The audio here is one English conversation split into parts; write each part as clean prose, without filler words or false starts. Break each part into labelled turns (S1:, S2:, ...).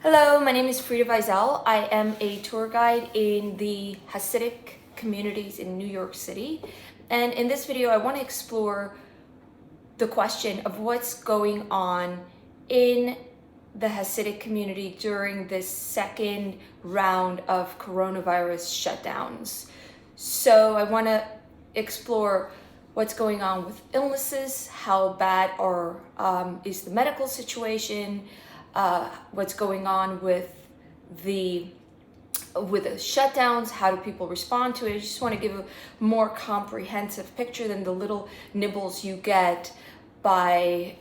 S1: Hello, my name is Frida Weisel. I am a tour guide in the Hasidic communities in New York City. And in this video, I want to explore the question of what's going on in the Hasidic community during this second round of coronavirus shutdowns. So I want to explore what's going on with illnesses, how bad is the medical situation, what's going on with the shutdowns, how do people respond to it. I just want to give a more comprehensive picture than the little nibbles you get by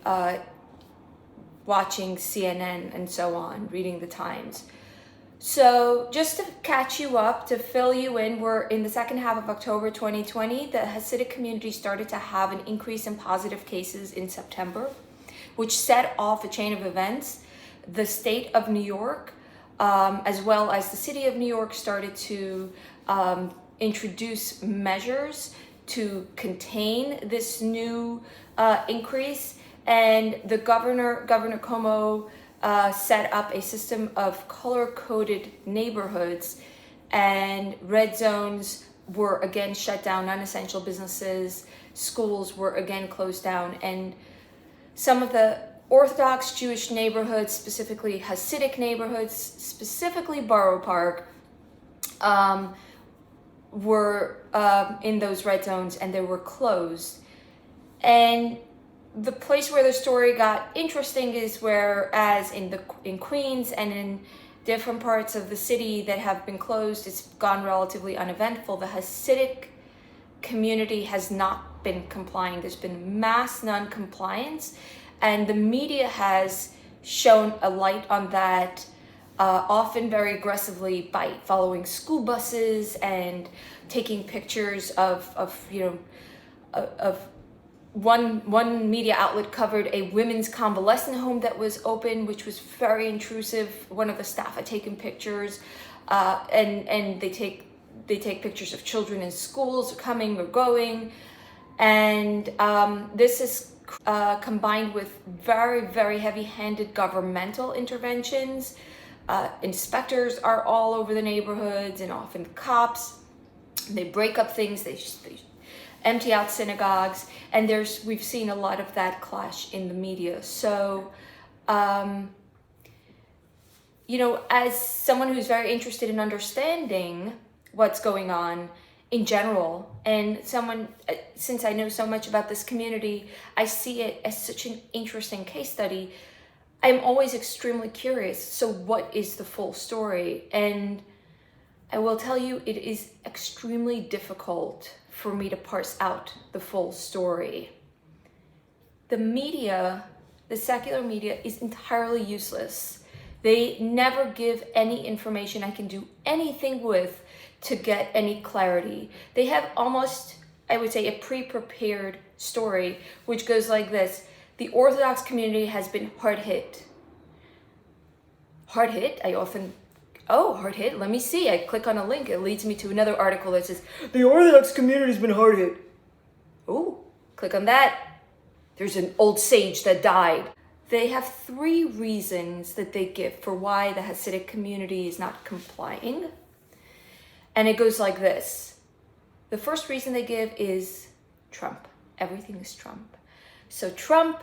S1: watching CNN and so on, reading the Times. So just to catch you up, to fill you in, we're in the second half of October 2020. The Hasidic community started to have an increase in positive cases in September, which set off a chain of events. The state of New York, as well as the city of New York, started to introduce measures to contain this new increase. And the Governor Cuomo, set up a system of color-coded neighborhoods, and red zones were again shut down. Non-essential businesses, schools were again closed down, and some of the Orthodox Jewish neighborhoods, specifically Hasidic neighborhoods, specifically Borough Park, were in those red zones, and they were closed. And the place where the story got interesting is whereas in Queens and in different parts of the city that have been closed, it's gone relatively uneventful. The Hasidic community has not been complying. There's been mass non-compliance, and the media has shown a light on that, often very aggressively, by following school buses and taking pictures of one media outlet covered a women's convalescent home that was open, which was very intrusive. One of the staff had taken pictures, and they take pictures of children in schools coming or going, and this is combined with very, very heavy-handed governmental interventions. Inspectors are all over the neighborhoods, and often cops. They break up things. They empty out synagogues, and we've seen a lot of that clash in the media. So, as someone who's very interested in understanding what's going on in general, and since I know so much about this community, I see it as such an interesting case study. I'm always extremely curious. So what is the full story? And I will tell you, it is extremely difficult for me to parse out the full story. The media, the secular media, is entirely useless. They never give any information I can do anything with to get any clarity. They have almost, I would say, a pre-prepared story, which goes like this. The Orthodox community has been hard hit. Hard hit? Hard hit? Let me see. I click on a link. It leads me to another article that says, the Orthodox community has been hard hit. Oh, click on that. There's an old sage that died. They have 3 reasons that they give for why the Hasidic community is not complying. And it goes like this. The first reason they give is Trump. Everything is Trump. So Trump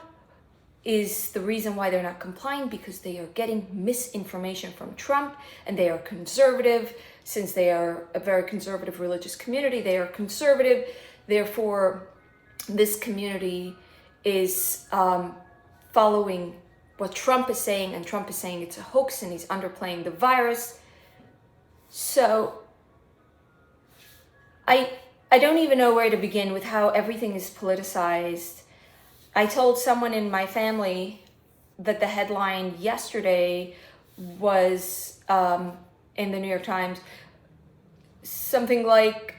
S1: is the reason why they're not complying, because they are getting misinformation from Trump, and they are conservative. Since they are a very conservative religious community, they are conservative. Therefore, this community is following what Trump is saying, and Trump is saying it's a hoax and he's underplaying the virus. So I don't even know where to begin with how everything is politicized. I told someone in my family that the headline yesterday was in the New York Times, something like,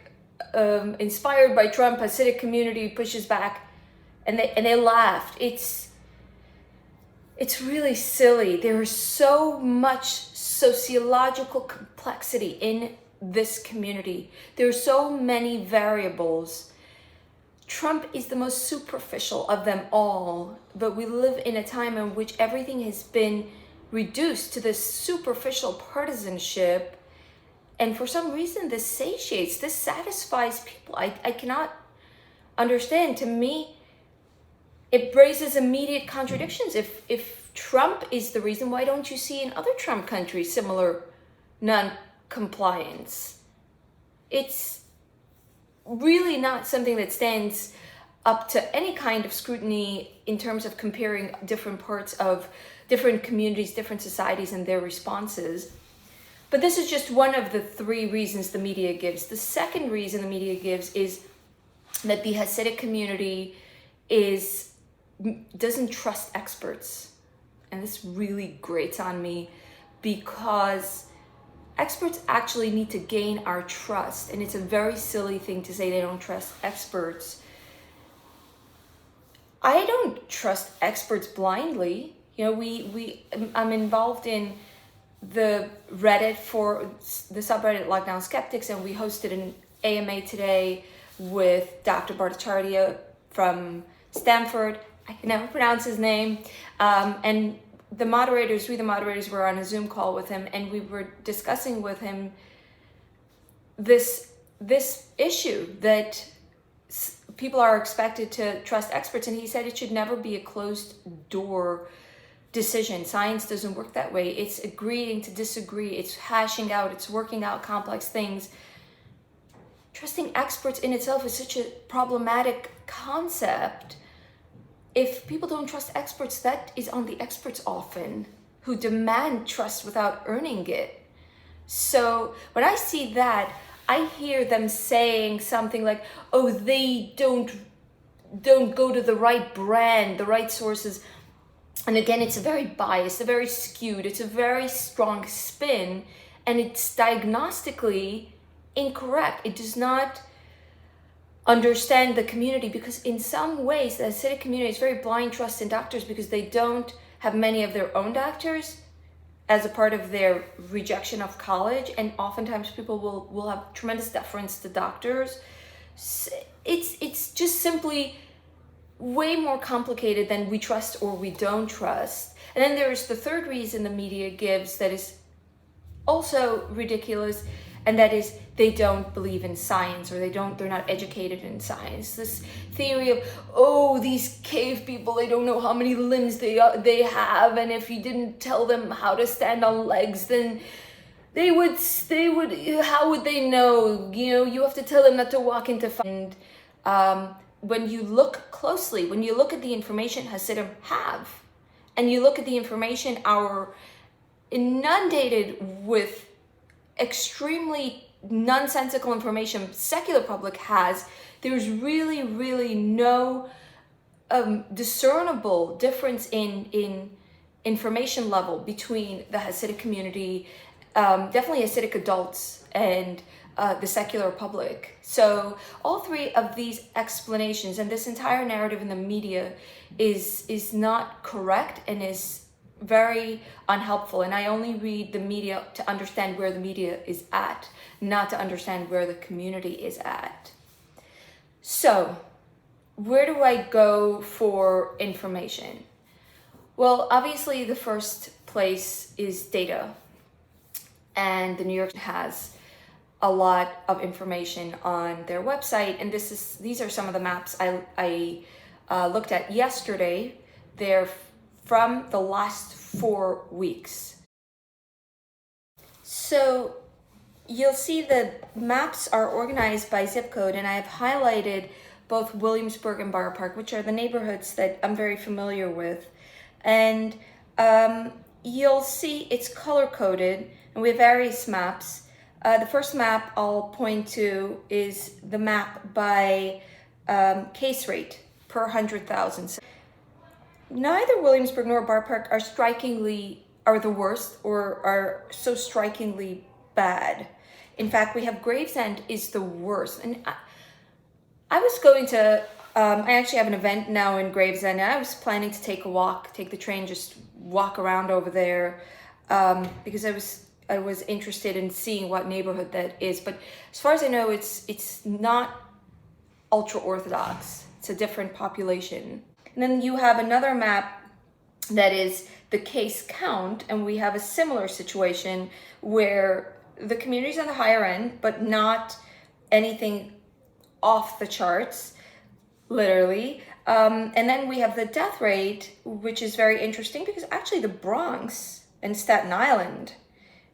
S1: inspired by Trump, Hasidic community pushes back, and they laughed. It's really silly. There is so much sociological complexity in this community. There are so many variables. Trump is the most superficial of them all, but we live in a time in which everything has been reduced to this superficial partisanship. And for some reason, this satiates, this satisfies people. I cannot understand. To me, it raises immediate contradictions. If Trump is the reason, why don't you see in other Trump countries similar non-compliance? It's really not something that stands up to any kind of scrutiny in terms of comparing different parts of different communities, different societies, and their responses. But this is just one of the three reasons the media gives. The second reason the media gives is that the Hasidic community doesn't trust experts. And this really grates on me because experts actually need to gain our trust. And it's a very silly thing to say they don't trust experts. I don't trust experts blindly. You know, I'm involved in the Reddit for the subreddit Lockdown Skeptics, and we hosted an AMA today with Dr. Bhattacharya from Stanford. I can never pronounce his name. And the moderators were on a Zoom call with him, and we were discussing with him this issue that people are expected to trust experts, and he said it should never be a closed door decision. Science doesn't work that way. It's agreeing to disagree. It's hashing out. It's working out complex things. Trusting experts in itself is such a problematic concept. If people don't trust experts, that is on the experts often, who demand trust without earning it. So when I see that, I hear them saying something like, oh, they don't go to the right brand, the right sources. And again, it's a very biased, a very skewed, it's a very strong spin, and it's diagnostically incorrect. It does not understand the community, because in some ways the Hasidic community is very blind trust in doctors because they don't have many of their own doctors as a part of their rejection of college, and oftentimes people will have tremendous deference to doctors. It's just simply way more complicated than we trust or we don't trust. And then there's the third reason the media gives that is also ridiculous, and that is they don't believe in science, or they're not educated in science. This theory of, oh, these cave people, they don't know how many limbs they have, and if you didn't tell them how to stand on legs, then they would how would they know? You know, you have to tell them not to walk into fire. And when you look closely, when you look at the information Hasidim have, and you look at the information our inundated with extremely nonsensical information secular public has, there's really, really no discernible difference in information level between the Hasidic community, definitely Hasidic adults, and the secular public. So all three of these explanations and this entire narrative in the media is not correct and is very unhelpful. And I only read the media to understand where the media is at, not to understand where the community is at. So where do I go for information? Well, obviously the first place is data, and the New York has a lot of information on their website, and these are some of the maps I looked at yesterday. They're from the last 4 weeks. So you'll see the maps are organized by zip code, and I have highlighted both Williamsburg and Borough Park, which are the neighborhoods that I'm very familiar with. And you'll see it's color-coded, and we have various maps. The first map I'll point to is the map by case rate per 100,000. Neither Williamsburg nor Borough Park are the worst or are so strikingly bad. In fact, we have Gravesend is the worst. And I was going to, I actually have an event now in Gravesend, and I was planning to take the train, just walk around over there, because I was interested in seeing what neighborhood that is. But as far as I know, it's not ultra-Orthodox. It's a different population. And then you have another map that is the case count, and we have a similar situation where the community's on the higher end, but not anything off the charts, literally. And then we have the death rate, which is very interesting because actually the Bronx and Staten Island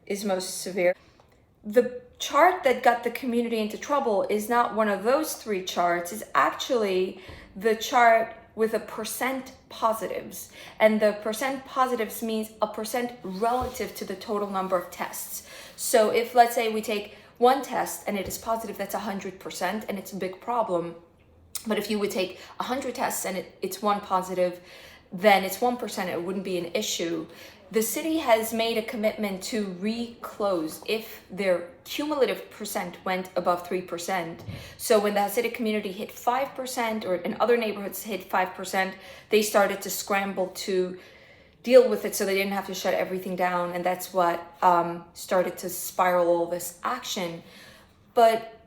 S1: is most severe. The chart that got the community into trouble is not one of those three charts. It's actually the chart with a percent positives. And the percent positives means a percent relative to the total number of tests. So if, let's say, we take one test and it is positive, that's 100%, and it's a big problem. But if you would take 100 tests and it's one positive, then it's 1%, it wouldn't be an issue. The city has made a commitment to reclose if their cumulative percent went above 3%. So when the Hasidic community hit 5%, or in other neighborhoods hit 5%, they started to scramble to deal with it so they didn't have to shut everything down. And that's what started to spiral all this action. But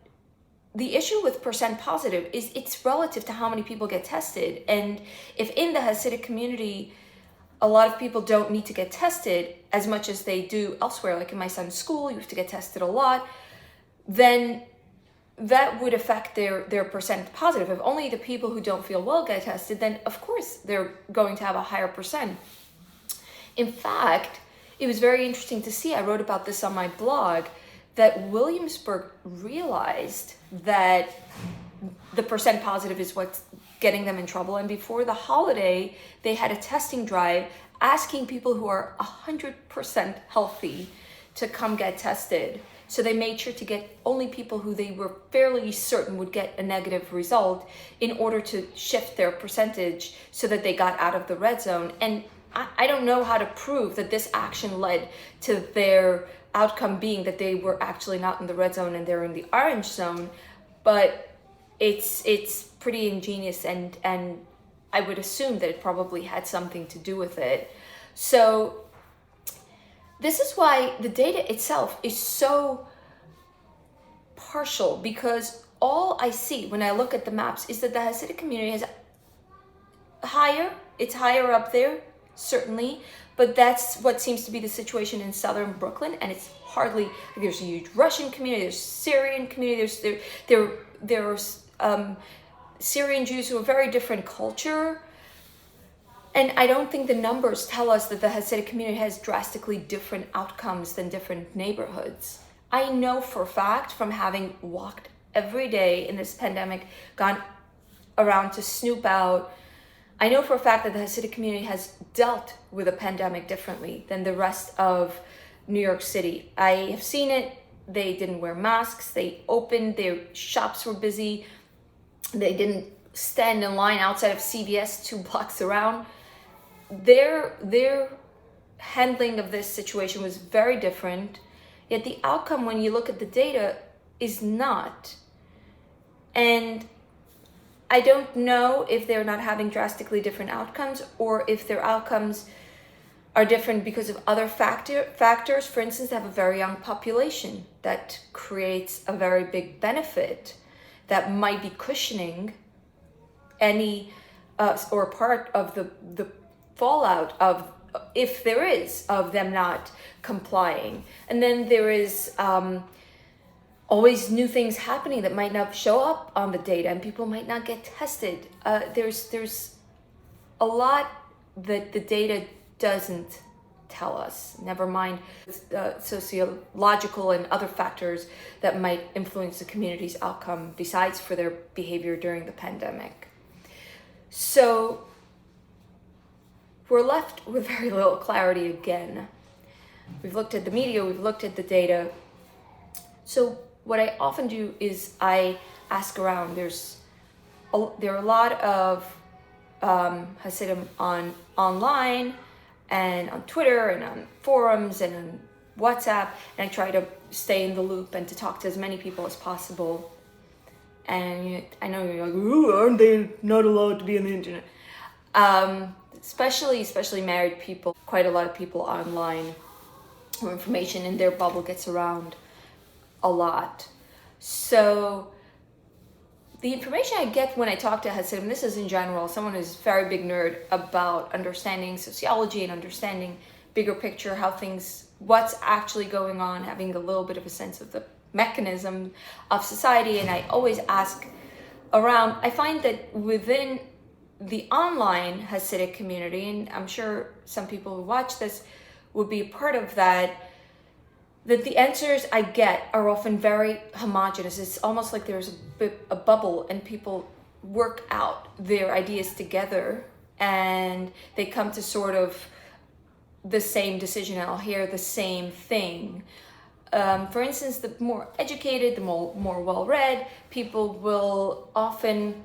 S1: the issue with percent positive is it's relative to how many people get tested. And if in the Hasidic community, a lot of people don't need to get tested as much as they do elsewhere, like in my son's school, you have to get tested a lot, then that would affect their percent positive. If only the people who don't feel well get tested, then of course they're going to have a higher percent. In fact, it was very interesting to see, I wrote about this on my blog, that Williamsburg realized that the percent positive is what's getting them in trouble. And before the holiday, they had a testing drive asking people who are 100% healthy to come get tested. So they made sure to get only people who they were fairly certain would get a negative result in order to shift their percentage so that they got out of the red zone. And I don't know how to prove that this action led to their outcome being that they were actually not in the red zone and they're in the orange zone, but it's pretty ingenious, and I would assume that it probably had something to do with it. So this is why the data itself is so partial, because all I see when I look at the maps is that the Hasidic community is it's higher up there, certainly, but that's what seems to be the situation in southern Brooklyn, and it's hardly, there's a huge Russian community, there's Syrian community, there's Syrian Jews who are very different culture, and I don't think the numbers tell us that the Hasidic community has drastically different outcomes than different neighborhoods. I know for a fact, from having walked every day in this pandemic, gone around to snoop out, I know for a fact that the Hasidic community has dealt with a pandemic differently than the rest of New York City. I have seen it. They didn't wear masks. They opened, their shops were busy. They didn't stand in line outside of CVS 2 blocks around. Their handling of this situation was very different. Yet the outcome, when you look at the data, is not. And I don't know if they're not having drastically different outcomes, or if their outcomes are different because of other factors. For instance, they have a very young population that creates a very big benefit that might be cushioning any or part of the fallout of, if there is, of them not complying. And then there is always new things happening that might not show up on the data, and people might not get tested. There's a lot that the data doesn't tell us, never mind sociological and other factors that might influence the community's outcome besides for their behavior during the pandemic. So we're left with very little clarity again. We've looked at the media, we've looked at the data. So what I often do is I ask around. There are a lot of Hasidim online and on Twitter and on forums and on WhatsApp, and I try to stay in the loop and to talk to as many people as possible. And I know you're like, ooh, aren't they not allowed to be on the internet? Especially married people. Quite a lot of people online where information in their bubble gets around a lot. So the information I get when I talk to Hasidim, this is in general, someone who's very big nerd about understanding sociology and understanding bigger picture, how things, what's actually going on, having a little bit of a sense of the mechanism of society. And I always ask around, I find that within the online Hasidic community, and I'm sure some people who watch this would be a part of that, that the answers I get are often very homogenous. It's almost like there's a bubble and people work out their ideas together and they come to sort of the same decision, and I'll hear the same thing. For instance, the more educated, the more well-read people will often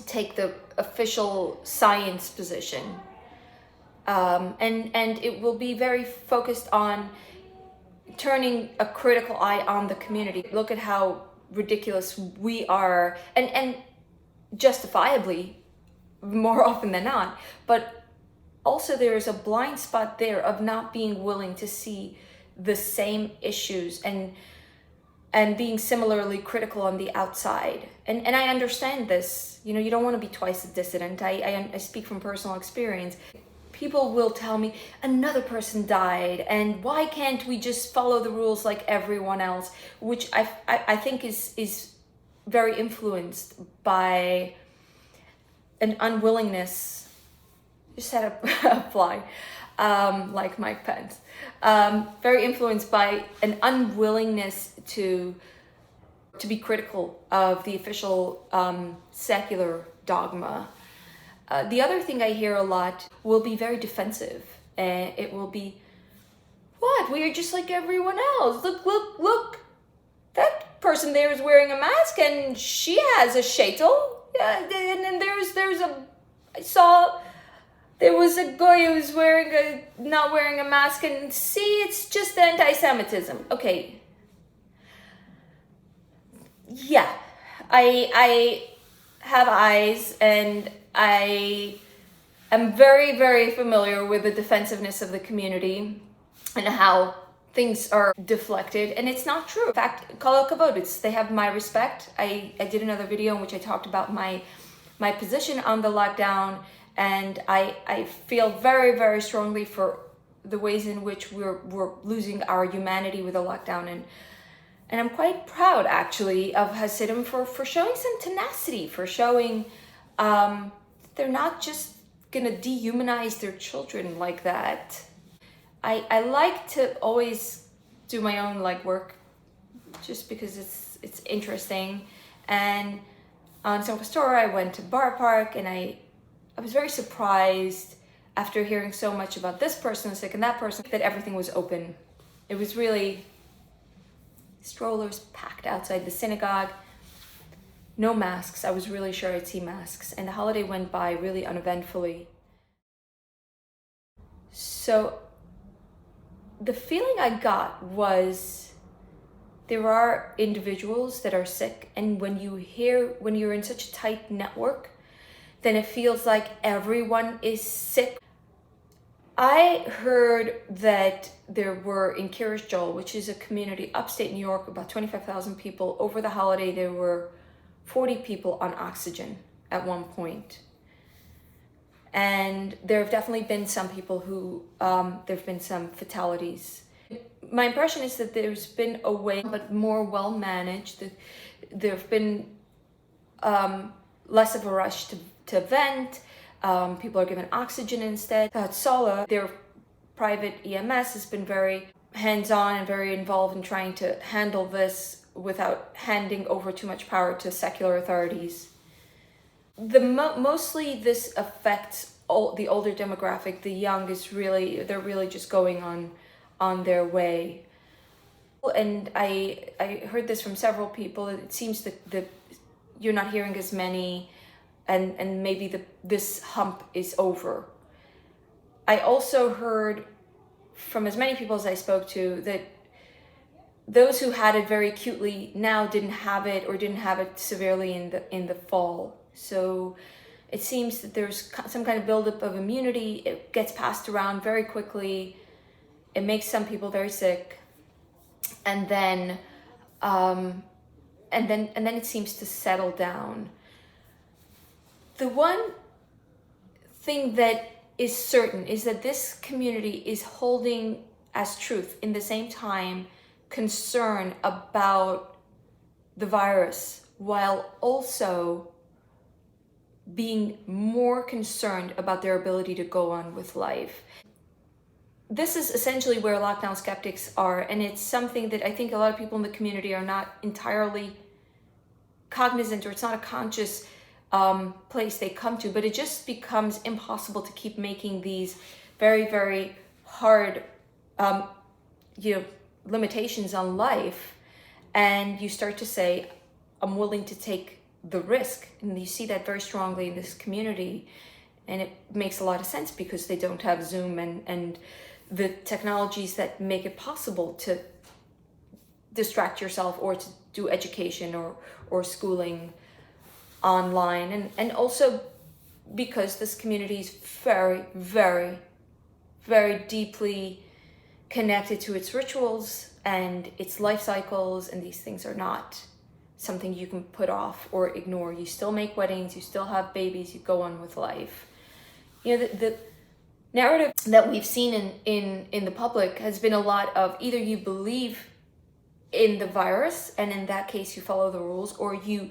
S1: take the official science position. And it will be very focused on turning a critical eye on the community. Look at how ridiculous we are, and justifiably more often than not, but also there is a blind spot there of not being willing to see the same issues and being similarly critical on the outside. And I understand this. You know, you don't want to be twice a dissident. I speak from personal experience. People will tell me another person died and why can't we just follow the rules like everyone else, which I think is very influenced by an unwillingness. Just had a fly, like Mike Pence. Very influenced by an unwillingness to be critical of the official secular dogma. The other thing I hear a lot will be very defensive. It will be, what? We are just like everyone else. Look. That person there is wearing a mask and she has a shaitel. And then I saw there was a guy who was not wearing a mask, and see, it's just anti-Semitism. Okay. Yeah, I have eyes, and I am very, very familiar with the defensiveness of the community and how things are deflected, and it's not true. In fact, kol hakavod, they have my respect. I did another video in which I talked about my position on the lockdown, and I feel very, very strongly for the ways in which we're losing our humanity with the lockdown, and I'm quite proud actually of Hasidim for showing some tenacity, for showing they're not just gonna dehumanize their children like that. I like to always do my own work just because it's interesting. And on Simchas Torah, I went to Bar Park, and I was very surprised after hearing so much about this person sick and that person that everything was open. It was really strollers packed outside the synagogue, no masks. I was really sure I'd see masks, and the holiday went by really uneventfully. So the feeling I got was there are individuals that are sick, and when you're in such a tight network, then it feels like everyone is sick. I heard that there were in Kiryas Joel, which is a community upstate New York, about 25,000 people. Over the holiday, there were 40 people on oxygen at one point. And there have definitely been some people who, there have been some fatalities. My impression is that there's been a way, but more well managed. There have been less of a rush to vent. People are given oxygen instead. Hatzalah, their private EMS, has been very hands-on and very involved in trying to handle this without handing over too much power to secular authorities. Mostly this affects the older demographic. The young they're really just going on their way. And I heard this from several people. It seems that you're not hearing as many, and maybe this hump is over. I also heard from as many people as I spoke to that those who had it very acutely now didn't have it, or didn't have it severely in the fall. So it seems that there's some kind of buildup of immunity. It gets passed around very quickly. It makes some people very sick, and then and then it seems to settle down. The one thing that is certain is that this community is holding as truth in the same time concern about the virus, while also being more concerned about their ability to go on with life. This is essentially where lockdown skeptics are, and it's something that I think a lot of people in the community are not entirely cognizant, or it's not a conscious place they come to, but it just becomes impossible to keep making these very, very hard limitations on life, and you start to say, I'm willing to take the risk. And you see that very strongly in this community, and it makes a lot of sense because they don't have Zoom and the technologies that make it possible to distract yourself or to do education or schooling online, and also because this community is very, very, very deeply connected to its rituals and its life cycles, and these things are not something you can put off or ignore. You still make weddings, you still have babies, you go on with life. The narrative that we've seen in the public has been a lot of either you believe in the virus, and in that case you follow the rules, or you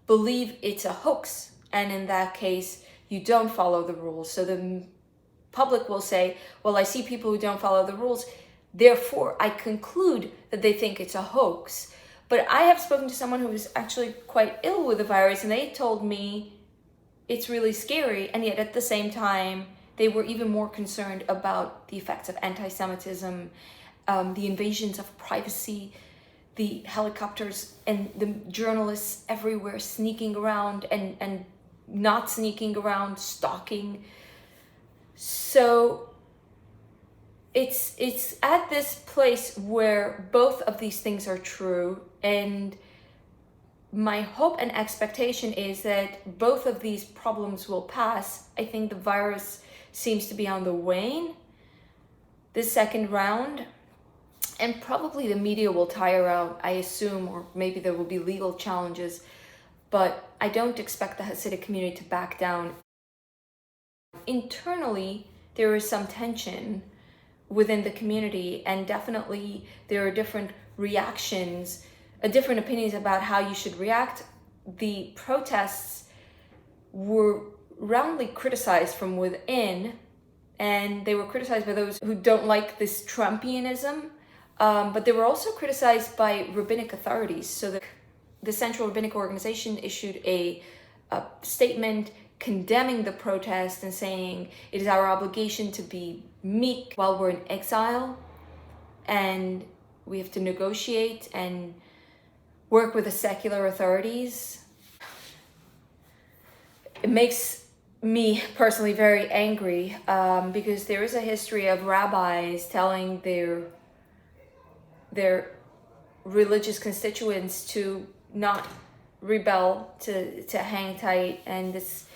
S1: believe it's a hoax, and in that case you don't follow the rules. So the public will say, well, I see people who don't follow the rules, therefore I conclude that they think it's a hoax. But I have spoken to someone who was actually quite ill with the virus, and they told me it's really scary, and yet at the same time they were even more concerned about the effects of anti-Semitism, the invasions of privacy, the helicopters and the journalists everywhere sneaking around and not sneaking around, stalking. So it's at this place where both of these things are true, and my hope and expectation is that both of these problems will pass. I think the virus seems to be on the wane this second round, and probably the media will tire out, I assume, or maybe there will be legal challenges, but I don't expect the Hasidic community to back down. Internally, there is some tension within the community, and definitely there are different reactions, different opinions about how you should react. The protests were roundly criticized from within, and they were criticized by those who don't like this Trumpianism, but they were also criticized by rabbinic authorities. So the Central Rabbinic Organization issued a statement condemning the protest and saying it is our obligation to be meek while we're in exile, and we have to negotiate and work with the secular authorities. It makes me personally very angry because there is a history of rabbis telling their religious constituents to not rebel, to hang tight, and this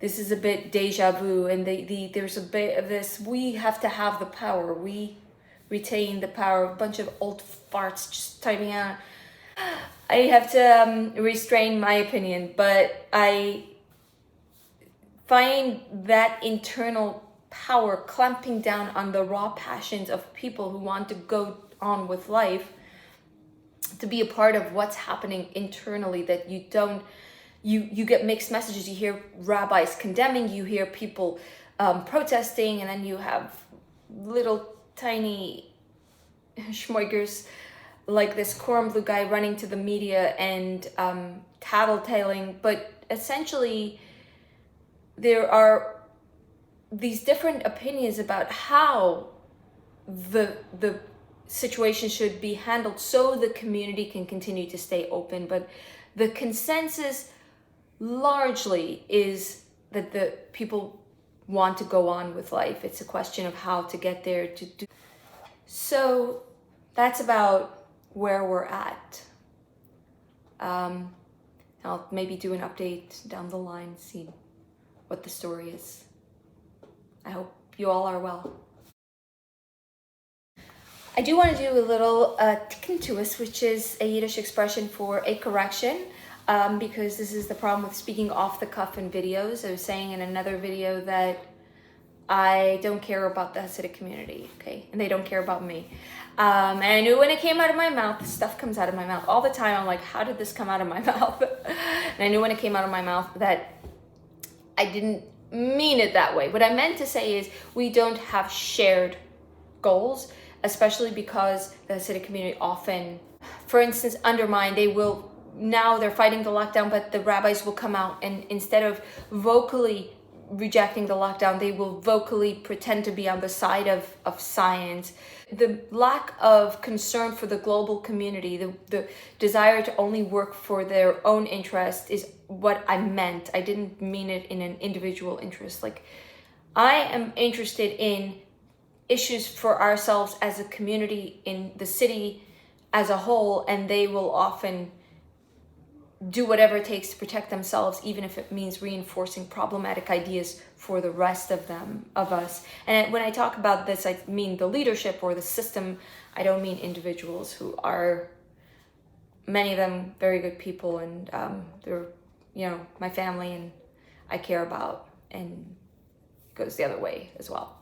S1: is a bit deja vu, and there's a bit of this, we have to have the power, we retain the power, a bunch of old farts just typing out. I have to restrain my opinion, but I find that internal power clamping down on the raw passions of people who want to go on with life to be a part of what's happening internally, that you don't, you get mixed messages. You hear rabbis condemning, you hear people protesting, and then you have little tiny schmoigers like this Coram Blue guy running to the media and tattletaling. But essentially there are these different opinions about how the situation should be handled so the community can continue to stay open. But the consensus largely is that the people want to go on with life. It's a question of how to get there to do. So that's about where we're at. I'll maybe do an update down the line, see what the story is. I hope you all are well. I do want to do a little tikkun tuus, which is a Yiddish expression for a correction, because this is the problem with speaking off the cuff in videos. I was saying in another video that I don't care about the Hasidic community, okay? And they don't care about me. And I knew when it came out of my mouth, stuff comes out of my mouth all the time. I'm like, how did this come out of my mouth? And I knew when it came out of my mouth that I didn't mean it that way. What I meant to say is we don't have shared goals, especially because the Hasidic community often, for instance, undermine, now they're fighting the lockdown, but the rabbis will come out and instead of vocally rejecting the lockdown, they will vocally pretend to be on the side of science. The lack of concern for the global community, the desire to only work for their own interest is what I meant. I didn't mean it in an individual interest. Like, I am interested in issues for ourselves as a community in the city as a whole, and they will often do whatever it takes to protect themselves, even if it means reinforcing problematic ideas for the rest of us. And when I talk about this, I mean the leadership or the system. I don't mean individuals who are, many of them, very good people, and they're, my family, and I care about, and it goes the other way as well.